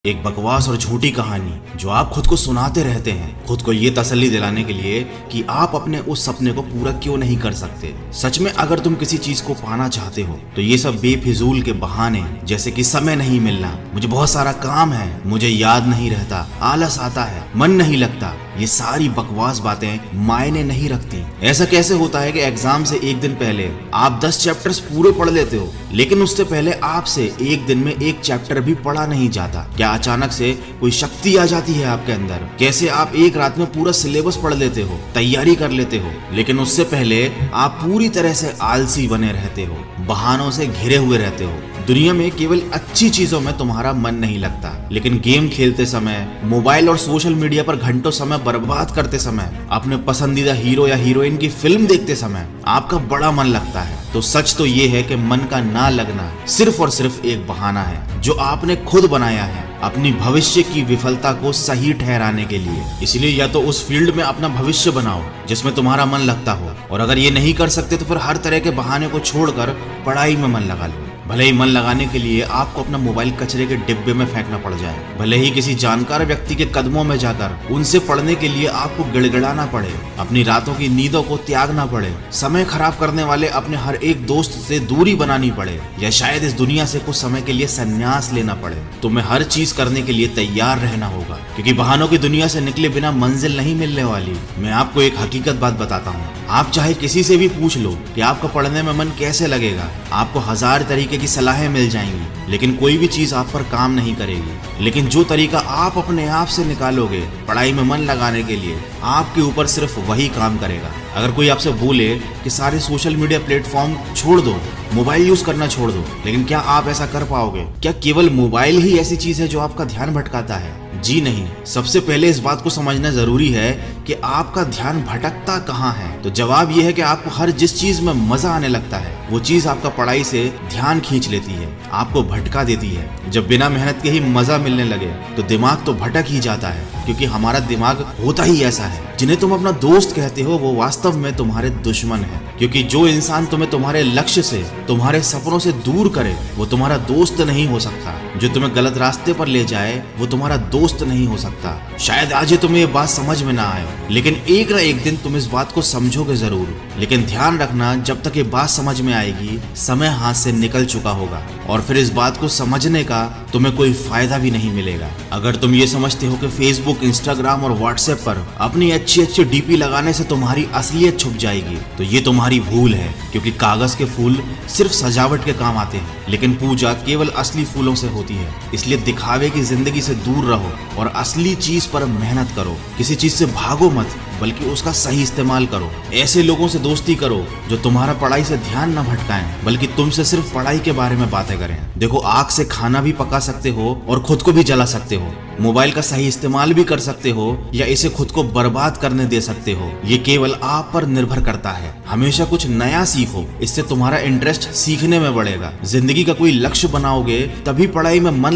एक बकवास और झूठी कहानी जो आप खुद को सुनाते रहते हैं, खुद को ये तसल्ली दिलाने के लिए कि आप अपने उस सपने को पूरा क्यों नहीं कर सकते। सच में अगर तुम किसी चीज को पाना चाहते हो तो ये सब बेफिजूल के बहाने, जैसे कि समय नहीं मिलना, मुझे बहुत सारा काम है, मुझे याद नहीं रहता, आलस आता है, मन नहीं लगता, ये सारी बकवास बातें मायने नहीं रखती। ऐसा कैसे होता है कि एग्जाम से एक दिन पहले आप 10 चैप्टर्स पूरे पढ़ लेते हो, लेकिन उससे पहले आपसे एक दिन में एक चैप्टर भी पढ़ा नहीं जाता। क्या अचानक से कोई शक्ति आ जाती है आपके अंदर? कैसे आप एक रात में पूरा सिलेबस पढ़ लेते हो, तैयारी कर लेते हो, लेकिन उससे पहले आप पूरी तरह से आलसी बने रहते हो, बहानों से घिरे हुए रहते हो। दुनिया में केवल अच्छी चीजों में तुम्हारा मन नहीं लगता, लेकिन गेम खेलते समय, मोबाइल और सोशल मीडिया पर घंटों समय बर्बाद करते समय, अपने पसंदीदा हीरो या हीरोइन की फिल्म देखते समय आपका बड़ा मन लगता है। तो सच तो ये है कि मन का ना लगना सिर्फ और सिर्फ एक बहाना है जो आपने खुद बनाया है अपनी भविष्य की विफलता को सही ठहराने के लिए। इसलिए या तो उस फील्ड में अपना भविष्य बनाओ जिसमें तुम्हारा मन लगता हो, और अगर ये नहीं कर सकते तो फिर हर तरह के बहाने को छोड़कर पढ़ाई में मन लगा लो। भले ही मन लगाने के लिए आपको अपना मोबाइल कचरे के डिब्बे में फेंकना पड़ जाए, भले ही किसी जानकार व्यक्ति के कदमों में जाकर उनसे पढ़ने के लिए आपको गिड़गिड़ाना पड़े, अपनी रातों की नींदों को त्यागना पड़े, समय खराब करने वाले अपने हर एक दोस्त से दूरी बनानी पड़े, या शायद इस दुनिया से कुछ समय के लिए संन्यास लेना पड़े, तुम्हें हर चीज करने के लिए तैयार रहना होगा, क्योंकि बहानों की दुनिया से निकले बिना मंजिल नहीं मिलने वाली। मैं आपको एक हकीकत बात बताता हूँ, आप चाहे किसी से भी पूछ लो कि आपका पढ़ने में मन कैसे लगेगा, आपको 1000 तरीके की सलाहें मिल जाएंगी, लेकिन कोई भी चीज आप पर काम नहीं करेगी। लेकिन जो तरीका आप अपने आप से निकालोगे पढ़ाई में मन लगाने के लिए, आपके ऊपर सिर्फ वही काम करेगा। अगर कोई आपसे बोले कि सारे सोशल मीडिया प्लेटफॉर्म छोड़ दो, मोबाइल यूज करना छोड़ दो, लेकिन क्या आप ऐसा कर पाओगे? क्या केवल मोबाइल ही ऐसी चीज है जो आपका ध्यान भटकाता है? जी नहीं। सबसे पहले इस बात को समझना जरूरी है कि आपका ध्यान भटकता कहाँ है। तो जवाब यह है कि आपको हर जिस चीज में मजा आने लगता है वो चीज आपका पढ़ाई से ध्यान खींच लेती है, आपको भटका देती है। जब बिना मेहनत के ही मजा मिलने लगे तो दिमाग तो भटक ही जाता है, क्योंकि हमारा दिमाग होता ही ऐसा है। जिन्हें तुम अपना दोस्त कहते हो वो वास्तव में तुम्हारे दुश्मन है, क्योंकि जो इंसान तुम्हें तुम्हारे लक्ष्य से, तुम्हारे सपनों से दूर करे वो तुम्हारा दोस्त नहीं हो सकता। जो तुम्हें गलत रास्ते पर ले जाए वो तुम्हारा दोस्त नहीं हो सकता। शायद आज तुम्हें ये बात समझ में ना आए, लेकिन एक ना एक दिन तुम इस बात को समझोगे जरूर। लेकिन ध्यान रखना, जब तक ये बात समझ में आएगी समय हाथ से निकल चुका होगा, और फिर इस बात को समझने का तुम्हें कोई फायदा भी नहीं मिलेगा। अगर तुम ये समझते हो कि फेसबुक, इंस्टाग्राम और व्हाट्सएप पर अपनी अच्छी अच्छी डीपी लगाने से तुम्हारी असलियत छुप जाएगी, तो ये तुम्हारी भूल है, क्योंकि कागज के फूल सिर्फ सजावट के काम आते हैं, लेकिन पूजा केवल असली फूलों से होती है। इसलिए दिखावे की जिंदगी से दूर रहो और असली चीज पर मेहनत करो। किसी चीज से भागो मत, बल्कि उसका सही इस्तेमाल करो। ऐसे लोगों से दोस्ती करो जो तुम्हारा पढ़ाई से ध्यान न भटकाएं, बल्कि तुमसे सिर्फ पढ़ाई के बारे में बातें करें। देखो, आग से खाना भी पका सकते हो और खुद को भी जला सकते हो। मोबाइल का सही इस्तेमाल भी कर सकते हो या इसे खुद को बर्बाद करने दे सकते हो। ये केवल आप पर निर्भर करता है। हमेशा कुछ नया सीखो, इससे तुम्हारा इंटरेस्ट सीखने में बढ़ेगा। जिंदगी का कोई लक्ष्य बनाओगे तभी पढ़ाई में मन